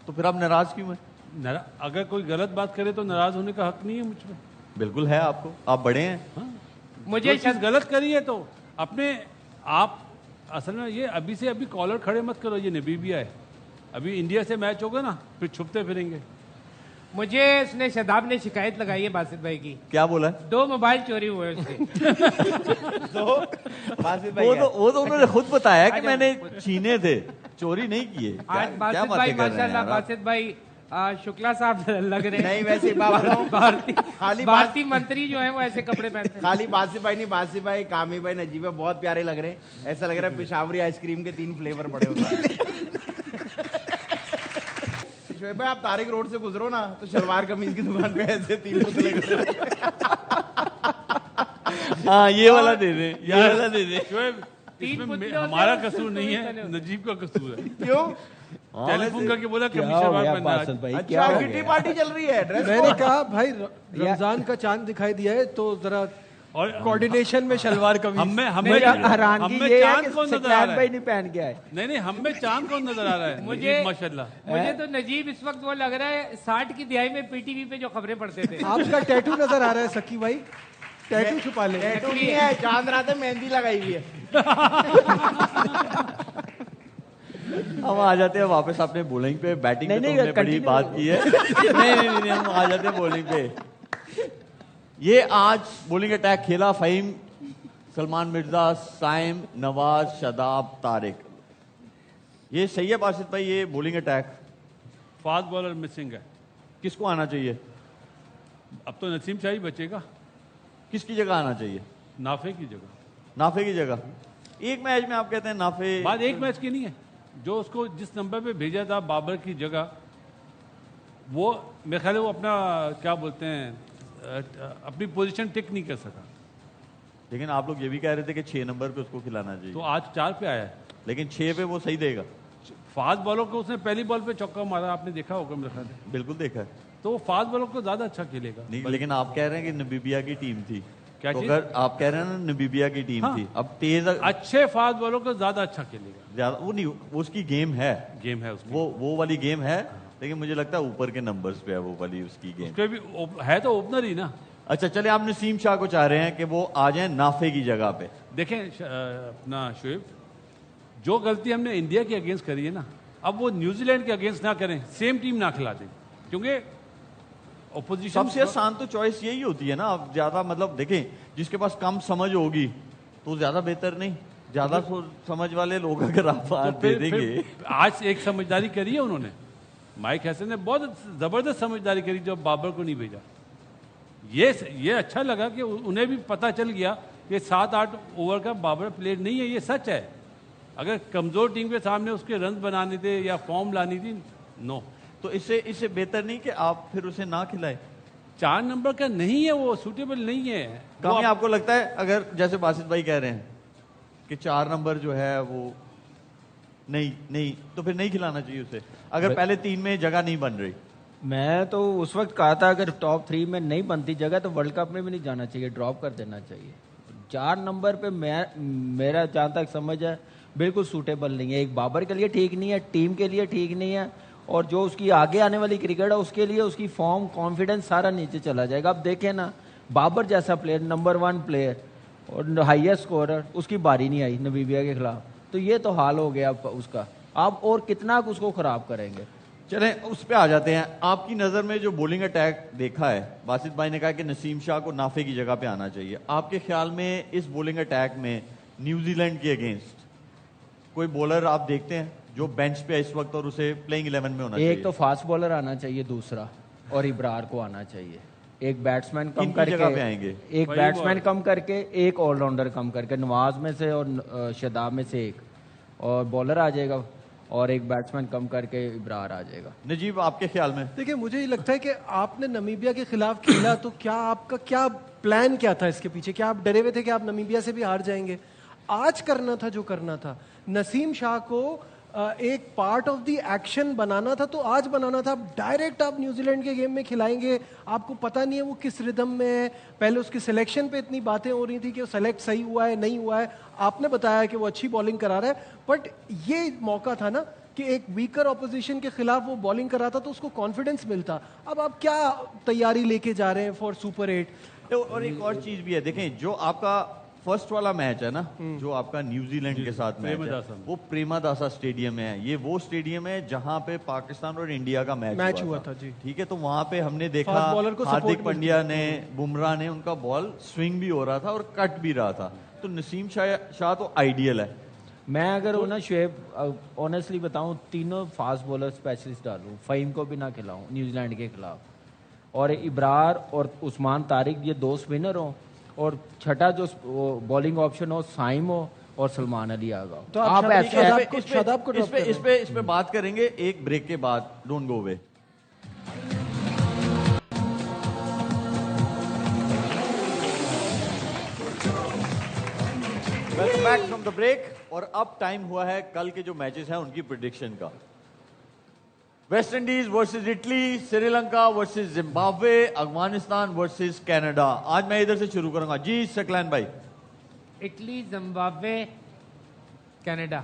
तो फिर आप नाराज क्यों हैं? अगर कोई गलत बात करे तो नाराज होने का हक नहीं है मुझ पे। बिल्कुल है आपको, आप बड़े हैं। मुझे जो चीज गलत करी है तो अपने आप, असल में ये अभी से अभी कॉलर खड़े मत करो। ये नबी भी आए, अभी इंडिया से मैच होगा ना, फिर छुपते फिरेंगे। मुझे उसने शादाब ने शिकायत लगाई है बासित भाई की। क्या बोला है? 2 मोबाइल चोरी हुए उसके। बासित भाई वो तो उन्होंने खुद बताया कि अच्छा। मैंने छीने थे, चोरी नहीं किए। आज क्या बासित बातें भाई कर रहे हैं माशाल्लाह, यार आप? बासित भाई शुक्ला साहब लग रहे हैं। नहीं, वैसे ही बात बताऊं, खाली भारतीय मंत्री जो है वो ऐसे कपड़े पहनते हैं। खाली बासित भाई नहीं, बासित भाई, कामी भाई, नजीब भाई बहुत प्यारे लग रहे हैं। ऐसा लग रहा है पेशावरी आइसक्रीम के 3 फ्लेवर पड़े होते हैं। शोएब भाई, आप तारिक रोड से गुजरो ना तो शलवार कमीज की दुकान पे ऐसे 3 पुतले हाँ, ये वाला दे दे, ये वाला दे दे। शोएब, तीन इसमें पुतले होते हमारा हैं, कसूर नहीं है, उसमें नजीब का कसूर है। क्यों? टेलीफोन करके बोला क्या कमीज हो शलवार गया पहनना है। बासित भाई, क्या अच्छा, हो किटी गया? पार्टी चल रही है, ड्रेस मैंने कहा भाई रमजान का चांद दिखाई दिया है तो जरा और कोऑर्डिनेशन में शलवार कमीज। हमें हैरानगी हमें ये है चांद कि कौन नजर आ सकलैन रहा भाई है? नहीं पहन के आए। नहीं, हमें चांद कौन नजर आ रहा है? मुझे नजीब माशाल्लाह। मुझे तो नजीब इस वक्त वो लग रहा है 60 की दिहाई में पीटीवी पे जो खबरें पढ़ते थे। आपका टैटू नजर आ रहा है सकी भाई, टैटू छुपा ले। टैटू नहीं है, चांद रात में मेहंदी लगाई हुई है। हम आ जाते हैं वापस अपने बॉलिंग पे। बैटिंग पे नहीं, तो हमने बड़ी continue बात की है। नहीं, हम आ जाते हैं बॉलिंग पे। ये आज बॉलिंग अटैक खेला। फहीम सलमान मिर्जा, साइम, नवाज, शादाब, तारिक, ये सही है बासित भाई? ये bowling attack fast bowler missing है। किसको आना चाहिए? अब तो नसीम शाही बचेगा, किसकी जगह आना चाहिए? नाफे की जगह। नाफे की जगह? एक मैच में आप कहते हैं नाफे? बात एक मैच की नहीं है, जो उसको जिस नंबर पे भेजा था बाबर की जगह, वो मेरे ख्याल है वो अपना क्या बोलते हैं अपनी पोजीशन टिक नहीं कर सका। लेकिन आप लोग ये भी कह रहे थे कि 6 नंबर पे उसको खिलाना चाहिए, तो आज 4 पे आया है। लेकिन 6 पे वो सही देगा। फास्ट बॉलर को उसने पहली बॉल पे चौका मारा, आपने देखा होगा मेरे ख्याल है। बिल्कुल देखा है। तो वो फास्ट बॉलर को ज्यादा अच्छा खेलेगा। नहीं, लेकिन आप कह रहे हैं कि नमीबिया की टीम थी। क्या तो चीज? अगर आप कह रहे हैं ना नमीबिया की टीम हाँ। थी, अब तेज अच्छे फास्ट बॉलर को ज्यादा अच्छा खेलेगा। ज्यादा वो नहीं, वो उसकी गेम है, गेम है उसकी, वो वाली गेम है, लेकिन मुझे लगता है ऊपर के नंबर्स पे है वो वाली उसकी गेम। उसके भी है तो ओपनर ही ना। अच्छा चले, आप नसीम शाह को चाह रहे हैं कि वो आ जाए नाफे की जगह पे। देखें अपना शोएब, जो गलती हमने इंडिया के अगेंस्ट करी है ना, अब वो न्यूजीलैंड के अगेंस्ट ना करें, सेम टीम ना खिला दें, क्योंकि ऑपोजिशन सबसे आसान तो चॉइस यही होती है ना। अब ज्यादा मतलब देखें, जिसके पास कम समझ होगी तो ज्यादा बेहतर नहीं, ज्यादा समझ वाले लोग अगर आप दे देंगे। आज एक समझदारी करी है उन्होंने, माइक हैसन ने बहुत जबरदस्त समझदारी करी जब बाबर को नहीं भेजा। ये अच्छा लगा कि उन्हें भी पता चल गया कि 7-8 ओवर का बाबर प्लेयर नहीं है, ये सच है। अगर कमजोर टीम के सामने उसके रन बनाने थे या फॉर्म लानी थी, नो। तो इससे बेहतर नहीं कि आप फिर उसे ना खिलाए? 4 नंबर का नहीं है, वो सूटेबल नहीं है। कमी आपको लगता है, अगर जैसे बासित भाई कह रहे हैं कि 4 नंबर जो है वो नहीं, तो फिर नहीं खिलाना चाहिए उसे, अगर पहले 3 में जगह नहीं बन रही। मैं तो उस वक्त कहा था अगर टॉप 3 में नहीं बनती जगह तो वर्ल्ड कप में भी नहीं जाना चाहिए, ड्रॉप कर देना चाहिए। 4 नंबर पे मेरा जहाँ तक समझ है बिल्कुल सूटेबल नहीं है। एक बाबर के लिए ठीक नहीं है, टीम के लिए ठीक नहीं है, और जो उसकी आगे आने वाली क्रिकेट है उसके लिए उसकी फॉर्म, कॉन्फिडेंस सारा नीचे चला जाएगा। अब देखें ना, बाबर जैसा प्लेयर, नंबर 1 प्लेयर और हाईएस्ट स्कोरर, उसकी बारी नहीं आई नमीबिया के खिलाफ, तो ये तो हाल हो गया उसका। आप और कितना उसको खराब करेंगे? चलें उस पे आ जाते हैं। आपकी नज़र में जो बॉलिंग अटैक देखा है, बासित भाई ने कहा कि नसीम शाह को नाफे की जगह पे आना चाहिए। आपके ख्याल में इस बॉलिंग अटैक में न्यूजीलैंड के अगेंस्ट कोई बॉलर आप देखते हैं जो बेंच पे है इस वक्त और उसे प्लेइंग 11 में होना चाहिए? एक तो फास्ट बॉलर आना चाहिए, दूसरा और इब्रार को आना चाहिए। एक बैट्समैन कम किनकी जगह पे करके आएंगे? एक बैट्समैन कम करके, एक ऑलराउंडर कम करके, नवाज में से और शादाब में से एक, और बॉलर आ जाएगा, और एक बैट्समैन कम करके इब्रार आ जाएगा। नजीब आपके ख्याल में? देखिए, मुझे ये लगता है कि आपने नमीबिया के खिलाफ खेला तो क्या आपका क्या प्लान क्या था इसके पीछे? क्या आप डरे हुए थे कि आप नमीबिया से भी हार जाएंगे? आज करना था जो करना था, नसीम शाह को एक पार्ट ऑफ द एक्शन बनाना था, तो आज बनाना था। डायरेक्ट आप न्यूजीलैंड के गेम में खिलाएंगे, आपको पता नहीं है वो किस रिदम में है। पहले उसकी सिलेक्शन पे इतनी बातें हो रही थी कि वो सेलेक्ट सही हुआ है नहीं हुआ है, आपने बताया कि वो अच्छी बॉलिंग करा रहा है, बट ये मौका था ना कि एक वीकर ऑपोजिशन के खिलाफ वो बॉलिंग कराता तो उसको कॉन्फिडेंस मिलता। अब आप क्या तैयारी लेके जा रहे हैं फॉर सुपर 8? और एक और चीज भी है, देखें जो आपका फर्स्ट वाला मैच है ना, जो आपका न्यूजीलैंड के साथ मैच है, वो प्रेमादासा स्टेडियम है। ये वो स्टेडियम है जहां पे पाकिस्तान और इंडिया का मैच हुआ था जी। ठीक है, तो वहां पे हमने देखा हार्दिक पांड्या ने, बुमराह ने, उनका बॉल स्विंग भी हो रहा था और कट भी रहा था। तो नसीम शाह तो आइडियल है। मैं अगर वो ना शुएब ऑनेस्टली बताऊं, तीनों फास्ट बॉलर स्पेशलिस्ट डालूं, फ़हीम को भी ना खिलाऊं न्यूजीलैंड के खिलाफ, और इब्रार और उस्मान तारिक ये 2 स्पिनर हो, और छठा जो बॉलिंग ऑप्शन हो साइम हो और सलमान अली आगा। तो आप इस पे बात करेंगे एक ब्रेक के बाद। Don't go away. Welcome back from the break. और अब टाइम हुआ है कल के जो मैचेस हैं उनकी प्रेडिक्शन का। West Indies versus Italy, Sri Lanka versus Zimbabwe, Afghanistan versus Canada. आज मैं इधर से शुरू करूंगा जी, सकलैन भाई। Italy, Zimbabwe, Canada.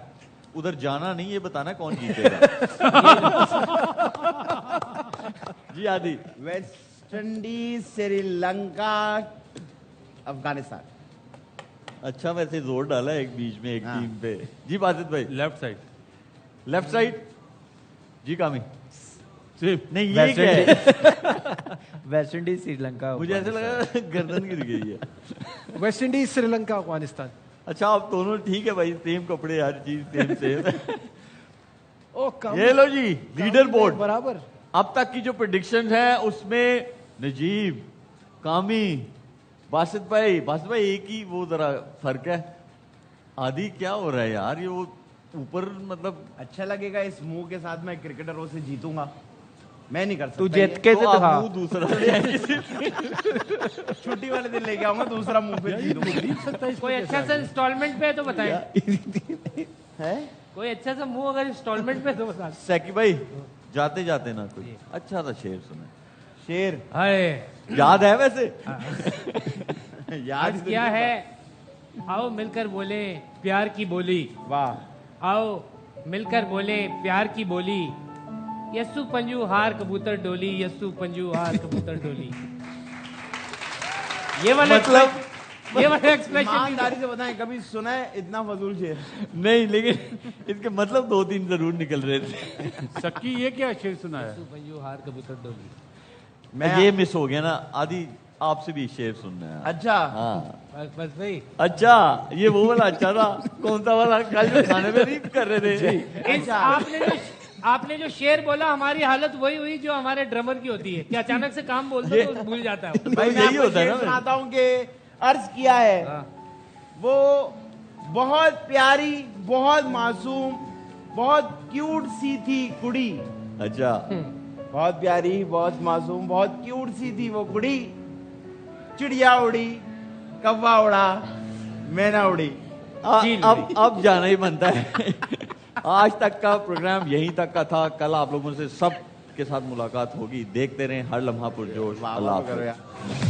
उधर जाना नहीं, ये बताना कौन जीतेगा। जी आदि। West Indies, Sri Lanka, Afghanistan. अच्छा, वैसे जोर डाला एक बीच में एक टीम पे। जी बाजिद भाई। Left side. लेफ्ट साइड जी कामी। نہیں یہ کیا ہے؟ ویسٹ انڈیز سری لنکا مجھے ایسا لگا گردن گر گئی ہے. West Indies Sri Lanka Afghanistan. اچھا آپ دونوں ٹھیک ہے بھائی, سیم کپڑے, ہر چیز سیم سیم. او کم یہ لو جی لیڈر بورڈ. برابر. اب تک کی جو پریڈکشن ہیں اس میں نجیب, کامی, باسط بھائی ایک ہی وہ ذرا فرق ہے. عادی کیا ہو رہا ہے یار, یہ وہ اوپر مطلب اچھا لگے گا اس منہ کے ساتھ میں کرکٹروں سے جیتوں گا, میں نہیں کر سکتا. تو جیت کے تو آپ دکھا. منہ دوسرا لے آئیں. چھٹی والے دن لے کے آؤں گا دوسرا منہ پہ جیتوں. کوئی اچھا سا انسٹالمنٹ پہ ہے تو بتائیں. کوئی اچھا سا منہ اگر انسٹالمنٹ پہ تو بتا. سیکی بھائی جاتے جاتے نا کوئی اچھا سا شعر سنیں. شیر ہائے یاد ہے ویسے؟ آج کیا ہے, آؤ مل کر بولے پیار کی بولی. واہ. آؤ مل کر بولے پیار کی بولی. یسو پنجو ہار کبوتر ڈولی, یسو پنجو ہار کبوتر ڈولی. یہ والا ایکسپریشن ایمانداری سے بتائیں کبھی سنا ہے اتنا فضول شیر؟ نہیں, لیکن اس کے مطلب 2-3 ضرور نکل رہے تھے. سکی یہ کیا شعر سنا ہے؟ یسو پنجو ہار کبوتر ڈولی. یہ مس ہو گیا نا. آدھی آپ سے بھی شعر سننا ہے. اچھا ہاں بس بھائی, اچھا یہ وہ والا اچھا تھا. کون سا والا کل جو کھانے میں نہیں کر رہے تھے؟ آپ نے جو شعر بولا ہماری حالت وہی ہوئی جو ہمارے ڈرمر کی ہوتی ہے کہ اچانک سے کام بول دو تو بھول جاتا ہے. بھائی میں یہی آپ کو ہوتا ہے شیر نا. سناتا ہوں کہ عرض کیا ہے, وہ بہت پیاری, بہت معصوم, بہت کیوٹ سی تھی کڑی. اچھا بہت پیاری, بہت معصوم, بہت کیوٹ سی تھی وہ کڑی. چڑیا اڑی, کوا اڑا, مینا اڑی. اب جانا ہی بنتا ہے. آج تک کا پروگرام یہیں تک کا تھا. کل آپ لوگوں سے سب کے ساتھ ملاقات ہوگی. دیکھتے رہیں ہر لمحہ پرجوش. اللہ حافظ.